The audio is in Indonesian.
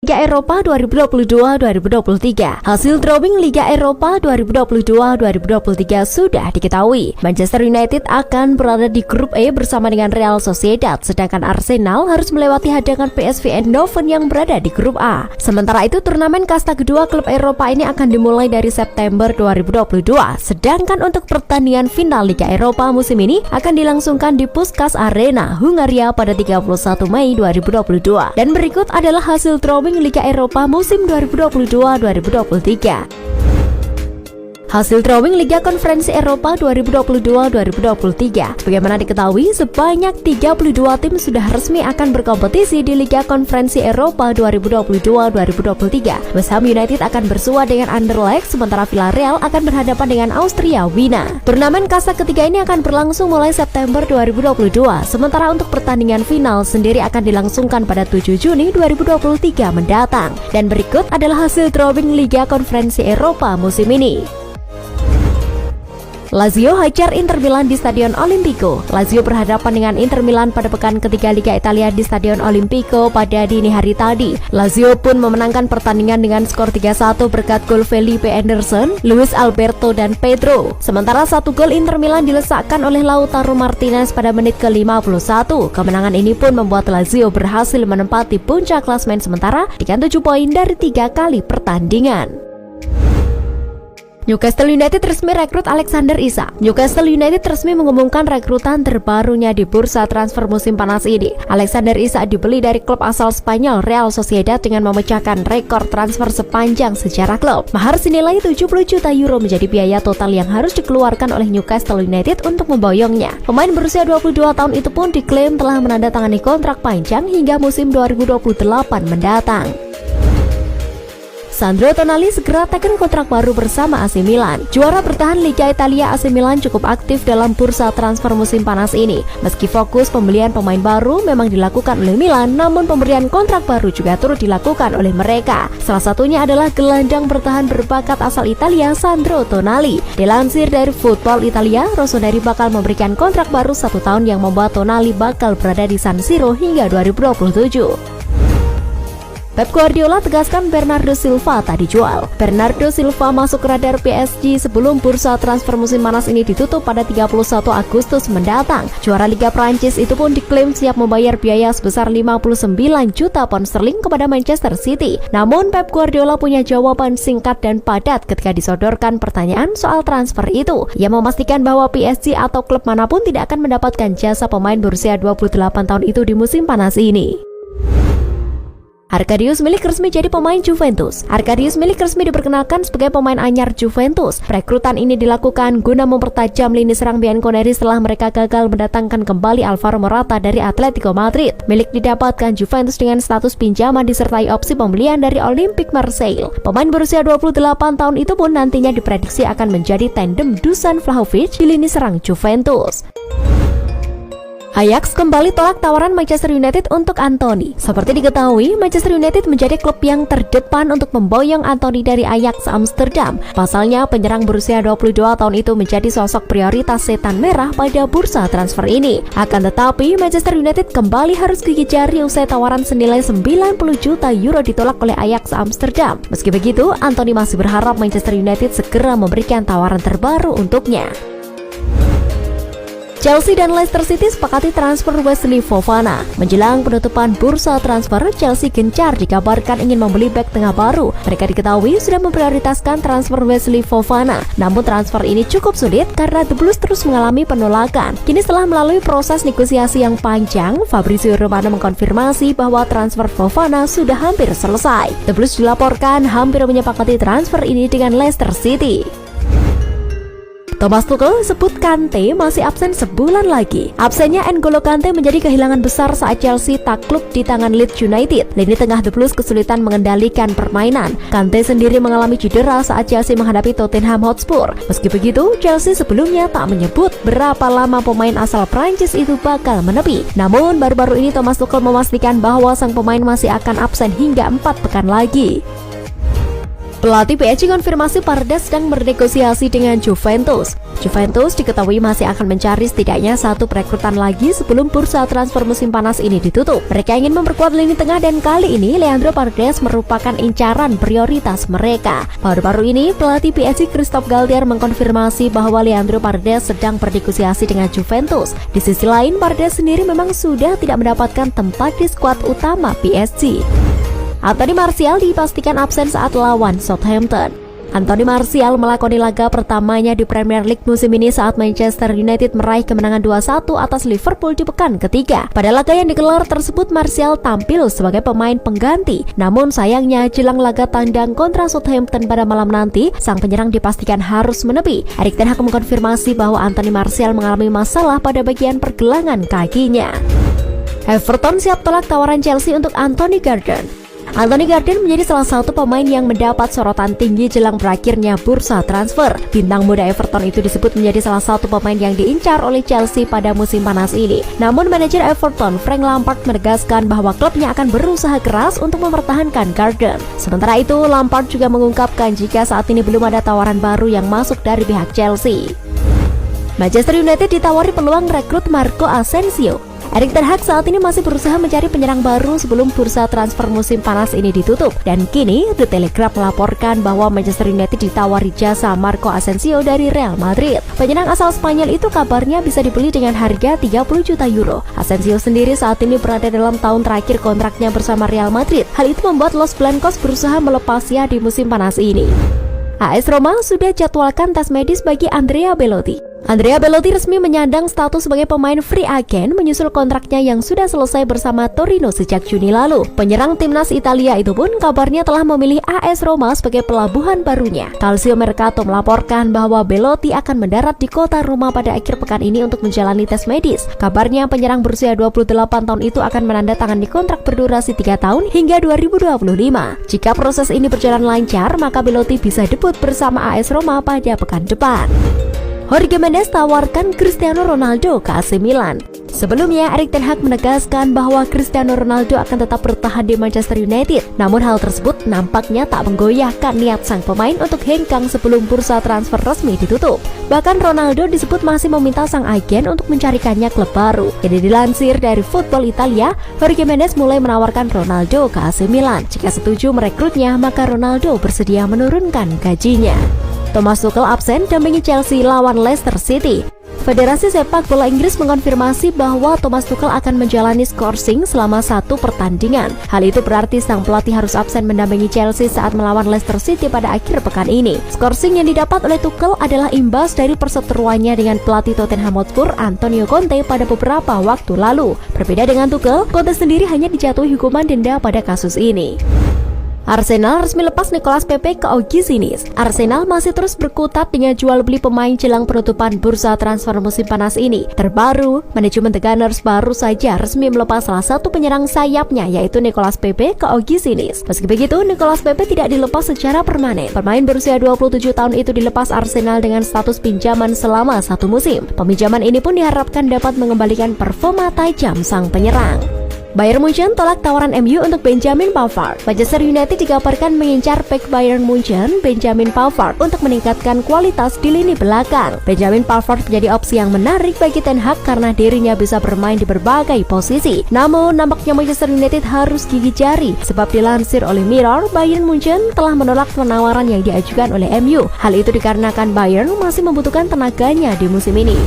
Liga Eropa 2022-2023. Hasil drawing Liga Eropa 2022-2023 sudah diketahui. Manchester United akan berada di grup E bersama dengan Real Sociedad, sedangkan Arsenal harus melewati hadangan PSV Eindhoven yang berada di grup A. Sementara itu, turnamen kasta kedua klub Eropa ini akan dimulai dari September 2022, sedangkan untuk pertandingan final Liga Eropa musim ini akan dilangsungkan di Puskás Arena, Hungaria pada 31 Mei 2022. Dan berikut adalah hasil drawing Liga Eropa musim 2022-2023. Hasil drawing Liga Konferensi Eropa 2022-2023. Bagaimana diketahui, sebanyak 32 tim sudah resmi akan berkompetisi di Liga Konferensi Eropa 2022-2023. West Ham United akan bersua dengan Anderlecht, sementara Villarreal akan berhadapan dengan Austria Wina. Turnamen kasta ketiga ini akan berlangsung mulai September 2022, sementara untuk pertandingan final sendiri akan dilangsungkan pada 7 Juni 2023 mendatang. Dan berikut adalah hasil drawing Liga Konferensi Eropa musim ini. Lazio hajar Inter Milan di Stadion Olimpico. Lazio berhadapan dengan Inter Milan pada pekan ketiga Liga Italia di Stadion Olimpico pada dini hari tadi. Lazio pun memenangkan pertandingan dengan skor 3-1 berkat gol Felipe Anderson, Luis Alberto, dan Pedro. Sementara satu gol Inter Milan dilesakkan oleh Lautaro Martinez pada menit ke-51. Kemenangan ini pun membuat Lazio berhasil menempati puncak klasemen sementara dengan 7 poin dari 3 kali pertandingan. Newcastle United resmi rekrut Alexander Isak. Newcastle United resmi mengumumkan rekrutan terbarunya di bursa transfer musim panas ini. Alexander Isak dibeli dari klub asal Spanyol Real Sociedad dengan memecahkan rekor transfer sepanjang sejarah klub. Mahar senilai 70 juta euro menjadi biaya total yang harus dikeluarkan oleh Newcastle United untuk memboyongnya. Pemain berusia 22 tahun itu pun diklaim telah menandatangani kontrak panjang hingga musim 2028 mendatang. Sandro Tonali segera teken kontrak baru bersama AC Milan. Juara bertahan Liga Italia AC Milan cukup aktif dalam bursa transfer musim panas ini. Meski fokus pembelian pemain baru memang dilakukan oleh Milan, namun pemberian kontrak baru juga turut dilakukan oleh mereka. Salah satunya adalah gelandang bertahan berbakat asal Italia Sandro Tonali. Dilansir dari Football Italia, Rossoneri bakal memberikan kontrak baru 1 tahun yang membuat Tonali bakal berada di San Siro hingga 2027. Pep Guardiola tegaskan Bernardo Silva tak dijual. Bernardo Silva masuk radar PSG sebelum bursa transfer musim panas ini ditutup pada 31 Agustus mendatang. Juara Liga Prancis itu pun diklaim siap membayar biaya sebesar 59 juta pound sterling kepada Manchester City. Namun Pep Guardiola punya jawaban singkat dan padat ketika disodorkan pertanyaan soal transfer itu. Ia memastikan bahwa PSG atau klub manapun tidak akan mendapatkan jasa pemain berusia 28 tahun itu di musim panas ini. Arkadiusz Milik resmi jadi pemain Juventus. Arkadiusz Milik resmi diperkenalkan sebagai pemain anyar Juventus. Rekrutan ini dilakukan guna mempertajam lini serang Bianconeri setelah mereka gagal mendatangkan kembali Alvaro Morata dari Atletico Madrid. Milik didapatkan Juventus dengan status pinjaman disertai opsi pembelian dari Olympique Marseille. Pemain berusia 28 tahun itu pun nantinya diprediksi akan menjadi tandem Dusan Vlahovic di lini serang Juventus. Ajax kembali tolak tawaran Manchester United untuk Anthony. Seperti diketahui, Manchester United menjadi klub yang terdepan untuk memboyong Anthony dari Ajax Amsterdam. Pasalnya, penyerang berusia 22 tahun itu menjadi sosok prioritas setan merah pada bursa transfer ini. Akan tetapi, Manchester United kembali harus gigit jari usai tawaran senilai 90 juta euro ditolak oleh Ajax Amsterdam. Meski begitu, Anthony masih berharap Manchester United segera memberikan tawaran terbaru untuknya. Chelsea dan Leicester City sepakati transfer Wesley Fofana. Menjelang penutupan bursa transfer, Chelsea gencar dikabarkan ingin membeli bek tengah baru. Mereka diketahui sudah memprioritaskan transfer Wesley Fofana. Namun transfer ini cukup sulit karena The Blues terus mengalami penolakan. Kini setelah melalui proses negosiasi yang panjang, Fabrizio Romano mengkonfirmasi bahwa transfer Fofana sudah hampir selesai. The Blues dilaporkan hampir menyepakati transfer ini dengan Leicester City. Thomas Tuchel sebut Kante masih absen sebulan lagi. Absennya N'Golo Kante menjadi kehilangan besar saat Chelsea takluk di tangan Leeds United. Lini tengah The Blues kesulitan mengendalikan permainan. Kante sendiri mengalami cedera saat Chelsea menghadapi Tottenham Hotspur. Meski begitu, Chelsea sebelumnya tak menyebut berapa lama pemain asal Prancis itu bakal menepi. Namun baru-baru ini Thomas Tuchel memastikan bahwa sang pemain masih akan absen hingga 4 pekan lagi. Pelatih PSG konfirmasi Paredes sedang bernegosiasi dengan Juventus. Juventus diketahui masih akan mencari setidaknya satu perekrutan lagi sebelum bursa transfer musim panas ini ditutup. Mereka ingin memperkuat lini tengah dan kali ini Leandro Paredes merupakan incaran prioritas mereka. Baru-baru ini pelatih PSG Christophe Galtier mengkonfirmasi bahwa Leandro Paredes sedang bernegosiasi dengan Juventus. Di sisi lain, Paredes sendiri memang sudah tidak mendapatkan tempat di skuad utama PSG. Anthony Martial dipastikan absen saat lawan Southampton. Anthony Martial melakoni laga pertamanya di Premier League musim ini saat Manchester United meraih kemenangan 2-1 atas Liverpool di pekan ketiga. Pada laga yang digelar tersebut, Martial tampil sebagai pemain pengganti. Namun sayangnya jelang laga tandang kontra Southampton pada malam nanti, sang penyerang dipastikan harus menepi. Erik ten Hag mengkonfirmasi bahwa Anthony Martial mengalami masalah pada bagian pergelangan kakinya. Everton siap tolak tawaran Chelsea untuk Anthony Gordon. Anthony Gordon menjadi salah satu pemain yang mendapat sorotan tinggi jelang berakhirnya bursa transfer. Bintang muda Everton itu disebut menjadi salah satu pemain yang diincar oleh Chelsea pada musim panas ini. Namun manajer Everton, Frank Lampard, menegaskan bahwa klubnya akan berusaha keras untuk mempertahankan Gordon. Sementara itu, Lampard juga mengungkapkan jika saat ini belum ada tawaran baru yang masuk dari pihak Chelsea. Manchester United ditawari peluang rekrut Marco Asensio. Erik ten Hag saat ini masih berusaha mencari penyerang baru sebelum bursa transfer musim panas ini ditutup. Dan kini, The Telegraph melaporkan bahwa Manchester United ditawari jasa Marco Asensio dari Real Madrid. Penyerang asal Spanyol itu kabarnya bisa dibeli dengan harga 30 juta euro. Asensio sendiri saat ini berada dalam tahun terakhir kontraknya bersama Real Madrid. Hal itu membuat Los Blancos berusaha melepasnya di musim panas ini. AS Roma sudah jadwalkan tes medis bagi Andrea Belotti. Andrea Belotti resmi menyandang status sebagai pemain free agent menyusul kontraknya yang sudah selesai bersama Torino sejak Juni lalu. Penyerang timnas Italia itu pun kabarnya telah memilih AS Roma sebagai pelabuhan barunya. Calcio Mercato melaporkan bahwa Belotti akan mendarat di kota Roma pada akhir pekan ini untuk menjalani tes medis. Kabarnya penyerang berusia 28 tahun itu akan menandatangani kontrak berdurasi 3 tahun hingga 2025. Jika proses ini berjalan lancar, maka Belotti bisa debut bersama AS Roma pada pekan depan. Jorge Mendes tawarkan Cristiano Ronaldo ke AC Milan. Sebelumnya, Erik ten Hag menegaskan bahwa Cristiano Ronaldo akan tetap bertahan di Manchester United. Namun hal tersebut nampaknya tak menggoyahkan niat sang pemain untuk hengkang sebelum bursa transfer resmi ditutup. Bahkan Ronaldo disebut masih meminta sang agen untuk mencarikannya klub baru. Jadi dilansir dari Football Italia, Jorge Mendes mulai menawarkan Ronaldo ke AC Milan. Jika setuju merekrutnya, maka Ronaldo bersedia menurunkan gajinya. Thomas Tuchel absen dampingi Chelsea lawan Leicester City. Federasi Sepak Bola Inggris mengkonfirmasi bahwa Thomas Tuchel akan menjalani skorsing selama 1 pertandingan. Hal itu berarti sang pelatih harus absen mendampingi Chelsea saat melawan Leicester City pada akhir pekan ini. Skorsing yang didapat oleh Tuchel adalah imbas dari perseteruannya dengan pelatih Tottenham Hotspur Antonio Conte pada beberapa waktu lalu. Berbeda dengan Tuchel, Conte sendiri hanya dijatuhi hukuman denda pada kasus ini. Arsenal resmi lepas Nicolas Pepe ke Ogiesinis. Arsenal masih terus berkutat dengan jual beli pemain jelang penutupan bursa transfer musim panas ini. Terbaru, manajemen The Gunners baru saja resmi melepas salah satu penyerang sayapnya, yaitu Nicolas Pepe ke Ogiesinis. Meski begitu, Nicolas Pepe tidak dilepas secara permanen. Pemain berusia 27 tahun itu dilepas Arsenal dengan status pinjaman selama 1 musim. Peminjaman ini pun diharapkan dapat mengembalikan performa tajam sang penyerang. Bayern Munchen tolak tawaran MU untuk Benjamin Pavard. Manchester United dikabarkan mengincar bek Bayern Munchen, Benjamin Pavard, untuk meningkatkan kualitas di lini belakang. Benjamin Pavard menjadi opsi yang menarik bagi Ten Hag karena dirinya bisa bermain di berbagai posisi. Namun, nampaknya Manchester United harus gigit jari, sebab dilansir oleh Mirror, Bayern Munchen telah menolak penawaran yang diajukan oleh MU. Hal itu dikarenakan Bayern masih membutuhkan tenaganya di musim ini.